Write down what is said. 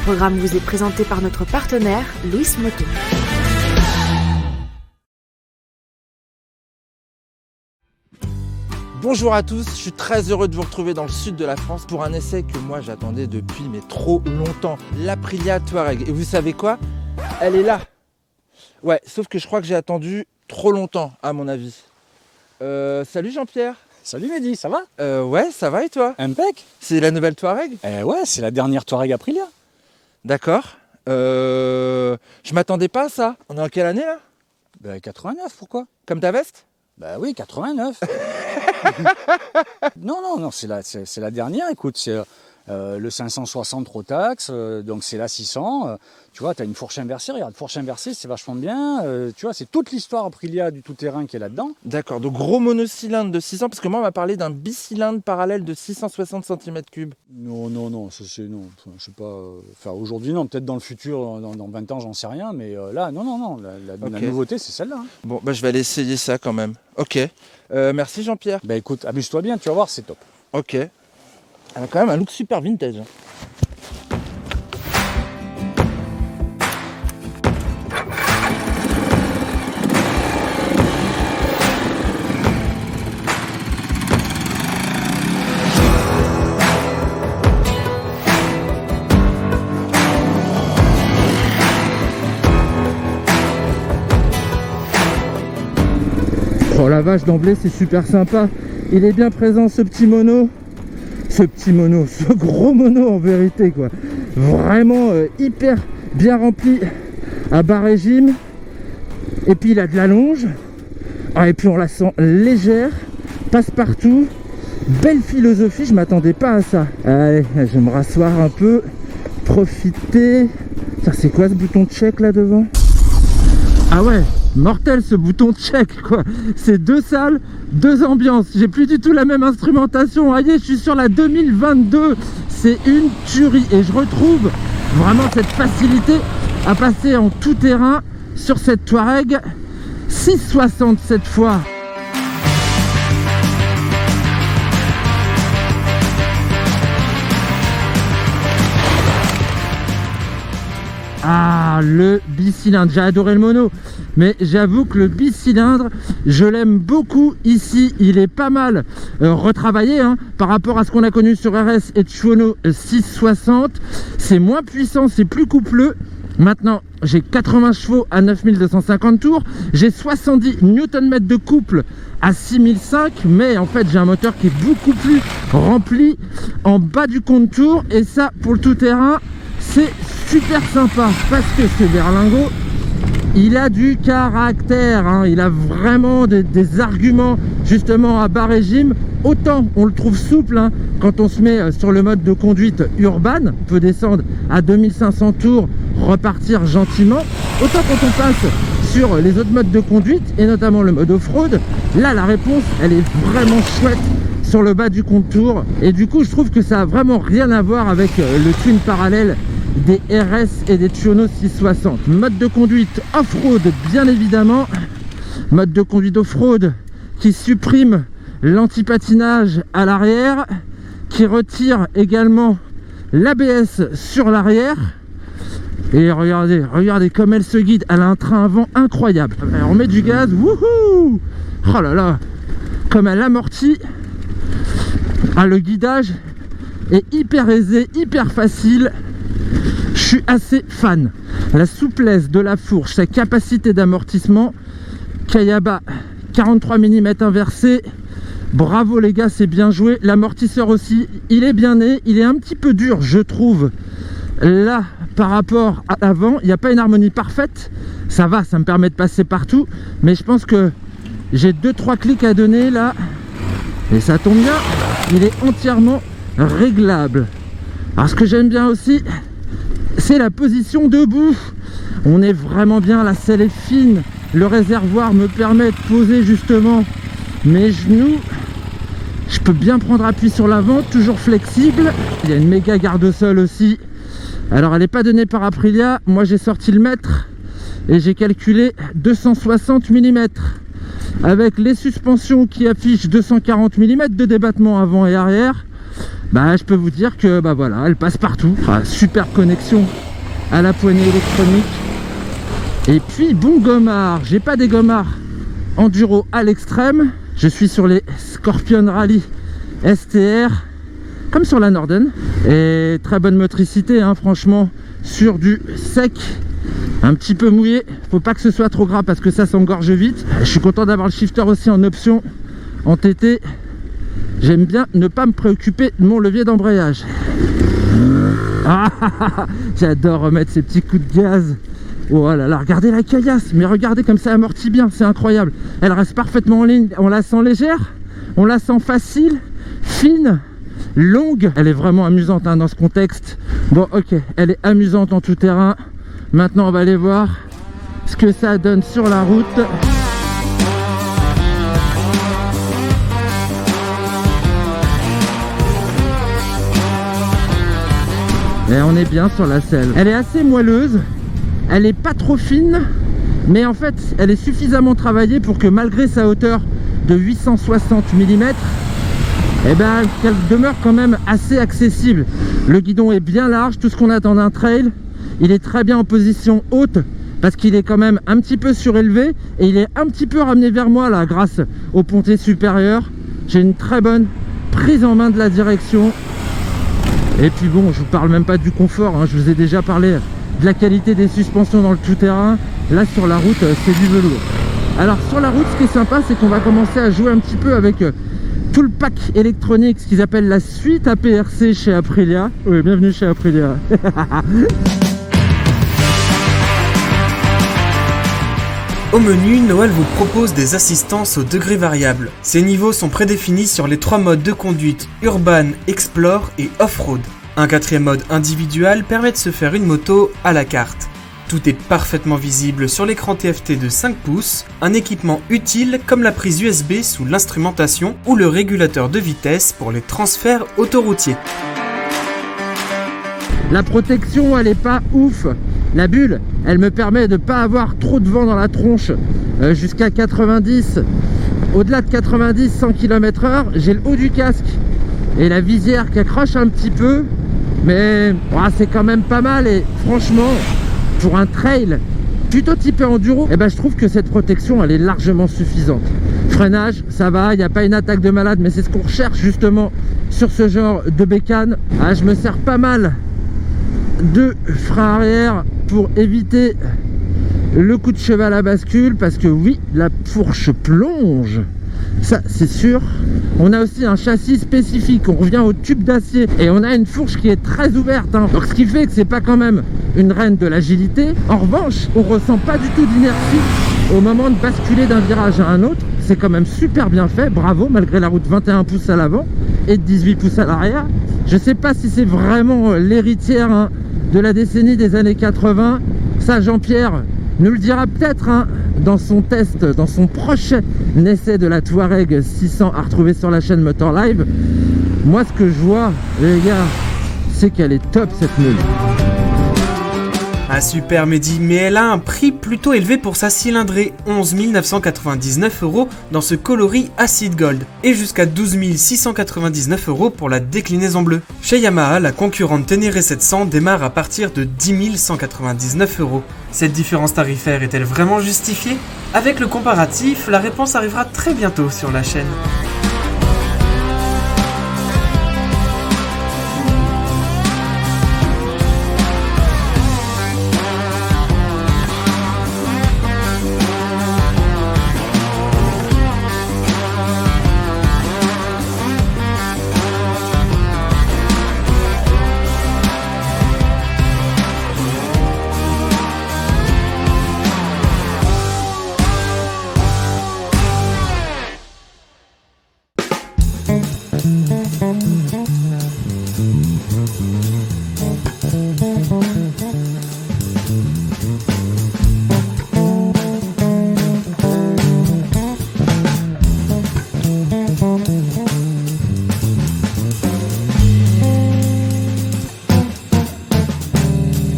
programme vous est présenté par notre partenaire, Louis Moto. Bonjour à tous, je suis très heureux de vous retrouver dans le sud de la France pour un essai que moi j'attendais depuis trop longtemps, l'Aprilia Touareg. Et vous savez quoi? Elle est là. Ouais, sauf que je crois que j'ai attendu trop longtemps à mon avis. Salut Jean-Pierre. Salut Mehdi, ça va? Ouais, ça va et toi? Impec. C'est la nouvelle Touareg? Ouais, c'est la dernière Touareg Aprilia. D'accord. Je m'attendais pas à ça. On est en quelle année là? 89, pourquoi? Comme ta veste? Bah oui, 89. Non, c'est la dernière, écoute, c'est le 560 Rotax, donc c'est la 600. Tu vois, tu as une fourche inversée, regarde, fourche inversée, c'est vachement bien. Tu vois, c'est toute l'histoire Aprilia du tout-terrain qui est là-dedans. D'accord, donc gros monocylindre de 600, parce que moi on m'a parlé d'un bicylindre parallèle de 660 cm3. Non, ça c'est non. Je sais pas. Enfin, aujourd'hui, non, peut-être dans le futur, dans 20 ans, j'en sais rien, mais là, non. La nouveauté, c'est celle-là. Hein. Bon, bah je vais aller essayer ça quand même. Ok. Merci Jean-Pierre. Bah écoute, amuse-toi bien, tu vas voir, c'est top. Ok. Elle a quand même un look super vintage. Oh la vache, d'emblée c'est super sympa. Il est bien présent ce petit mono. Ce gros mono en vérité quoi. Vraiment hyper bien rempli à bas régime. Et puis il a de la longe. Ah, et puis on la sent légère, passe-partout. Belle philosophie, je m'attendais pas à ça. Allez, je vais me rasseoir un peu, profiter. C'est quoi ce bouton de check là devant? Ah ouais, mortel ce bouton de check quoi. C'est deux salles, deux ambiances. J'ai plus du tout la même instrumentation. Voyez, je suis sur la 2022. C'est une tuerie et je retrouve vraiment cette facilité à passer en tout terrain sur cette Touareg 660 cette fois. Ah, le bicylindre, j'ai adoré le mono, mais j'avoue que le bicylindre, je l'aime beaucoup ici. Il est pas mal retravaillé hein, par rapport à ce qu'on a connu sur RS et Tuono 660. C'est moins puissant, c'est plus coupleux. Maintenant, j'ai 80 chevaux à 9250 tours, j'ai 70 Nm de couple à 6005, mais en fait j'ai un moteur qui est beaucoup plus rempli en bas du compte tour, et ça pour le tout-terrain c'est super sympa parce que ce berlingot il a du caractère hein. Il a vraiment des arguments justement à bas régime. Autant on le trouve souple hein, quand on se met sur le mode de conduite urbaine, on peut descendre à 2500 tours, repartir gentiment. Autant quand on passe sur les autres modes de conduite et notamment le mode off-road, là la réponse elle est vraiment chouette sur le bas du contour. Et du coup je trouve que ça a vraiment rien à voir avec le twin parallèle des RS et des Tuono 660. Mode de conduite off-road bien évidemment, mode de conduite off-road qui supprime l'anti-patinage à l'arrière, qui retire également l'ABS sur l'arrière. Et regardez comme elle se guide, elle a un train avant incroyable. Alors on met du gaz, wouhou! Oh là là, comme elle amortit. Ah, le guidage est hyper aisé, hyper facile. Je suis assez fan. La souplesse de la fourche, sa capacité d'amortissement. Kayaba 43 mm inversé. Bravo les gars, c'est bien joué. L'amortisseur aussi, il est bien né. Il est un petit peu dur, je trouve. Là, par rapport à l'avant, il n'y a pas une harmonie parfaite. Ça va, ça me permet de passer partout. Mais je pense que j'ai 2-3 clics à donner là. Et ça tombe bien, il est entièrement réglable. Alors ce que j'aime bien aussi, c'est la position debout. On est vraiment bien, la selle est fine. Le réservoir me permet de poser justement mes genoux. Je peux bien prendre appui sur l'avant, toujours flexible. Il y a une méga garde-sol aussi. Alors elle n'est pas donnée par Aprilia. Moi j'ai sorti le mètre et j'ai calculé 260 mm. Avec les suspensions qui affichent 240 mm de débattement avant et arrière. bah je peux vous dire que bah voilà, elle passe partout. Super connexion à la poignée électronique. Et puis bon gommard, j'ai pas des gommards enduro à l'extrême, je suis sur les Scorpion Rally STR comme sur la Norden, et très bonne motricité hein, franchement, sur du sec, un petit peu mouillé, faut pas que ce soit trop gras parce que ça s'engorge vite. Je suis content d'avoir le shifter aussi en option en TT. J'aime bien ne pas me préoccuper de mon levier d'embrayage. J'adore remettre ces petits coups de gaz. Oh là là, regardez la caillasse, mais regardez comme ça amortit bien, c'est incroyable. Elle reste parfaitement en ligne, on la sent légère, on la sent facile, fine, longue. Elle est vraiment amusante hein, dans ce contexte. Bon ok, elle est amusante en tout terrain. Maintenant on va aller voir ce que ça donne sur la route. Et on est bien sur la selle. Elle est assez moelleuse, elle est pas trop fine, mais en fait elle est suffisamment travaillée pour que malgré sa hauteur de 860 mm, eh ben, qu'elle demeure quand même assez accessible. Le guidon est bien large, tout ce qu'on attend d'un trail. Il est très bien en position haute parce qu'il est quand même un petit peu surélevé et il est un petit peu ramené vers moi là grâce au pontet supérieur. J'ai une très bonne prise en main de la direction. Et puis bon, je vous parle même pas du confort, hein. Je vous ai déjà parlé de la qualité des suspensions dans le tout-terrain. Là sur la route, c'est du velours. Alors sur la route, ce qui est sympa, c'est qu'on va commencer à jouer un petit peu avec tout le pack électronique, ce qu'ils appellent la suite APRC chez Aprilia. Oui, bienvenue chez Aprilia. Au menu, Noël vous propose des assistances au degré variable. Ces niveaux sont prédéfinis sur les 3 modes de conduite Urban, Explore et Off-Road. Un 4e mode individuel permet de se faire une moto à la carte. Tout est parfaitement visible sur l'écran TFT de 5 pouces, un équipement utile comme la prise USB sous l'instrumentation ou le régulateur de vitesse pour les transferts autoroutiers. La protection, elle est pas ouf. La bulle, elle me permet de ne pas avoir trop de vent dans la tronche jusqu'à 90. Au-delà de 90, 100 km/h, j'ai le haut du casque et la visière qui accroche un petit peu. Mais c'est quand même pas mal et franchement, pour un trail plutôt typé enduro, eh ben, je trouve que cette protection, elle est largement suffisante. Freinage, ça va, il n'y a pas une attaque de malade, mais c'est ce qu'on recherche justement sur ce genre de bécane. Je me sers pas mal de frein arrière pour éviter le coup de cheval à bascule parce que oui, la fourche plonge, ça c'est sûr. On a aussi un châssis spécifique, on revient au tube d'acier et on a une fourche qui est très ouverte hein. Donc ce qui fait que c'est pas quand même une reine de l'agilité. En revanche, on ressent pas du tout d'inertie au moment de basculer d'un virage à un autre. C'est quand même super bien fait, bravo, malgré la route 21 pouces à l'avant et de 18 pouces à l'arrière. Je sais pas si c'est vraiment l'héritière hein, de la décennie des années 80. Ça, Jean-Pierre nous le dira peut-être hein, dans son test, dans son prochain essai de la Touareg 600 à retrouver sur la chaîne Motor Live. Moi, ce que je vois, les gars, c'est qu'elle est top cette meule. Ah super Mehdi, mais elle a un prix plutôt élevé pour sa cylindrée, 11 999 € dans ce coloris Acid Gold, et jusqu'à 12 699 € pour la déclinaison bleue. Chez Yamaha, la concurrente Ténéré 700 démarre à partir de 10 199 €. Cette différence tarifaire est-elle vraiment justifiée? Avec le comparatif, la réponse arrivera très bientôt sur la chaîne.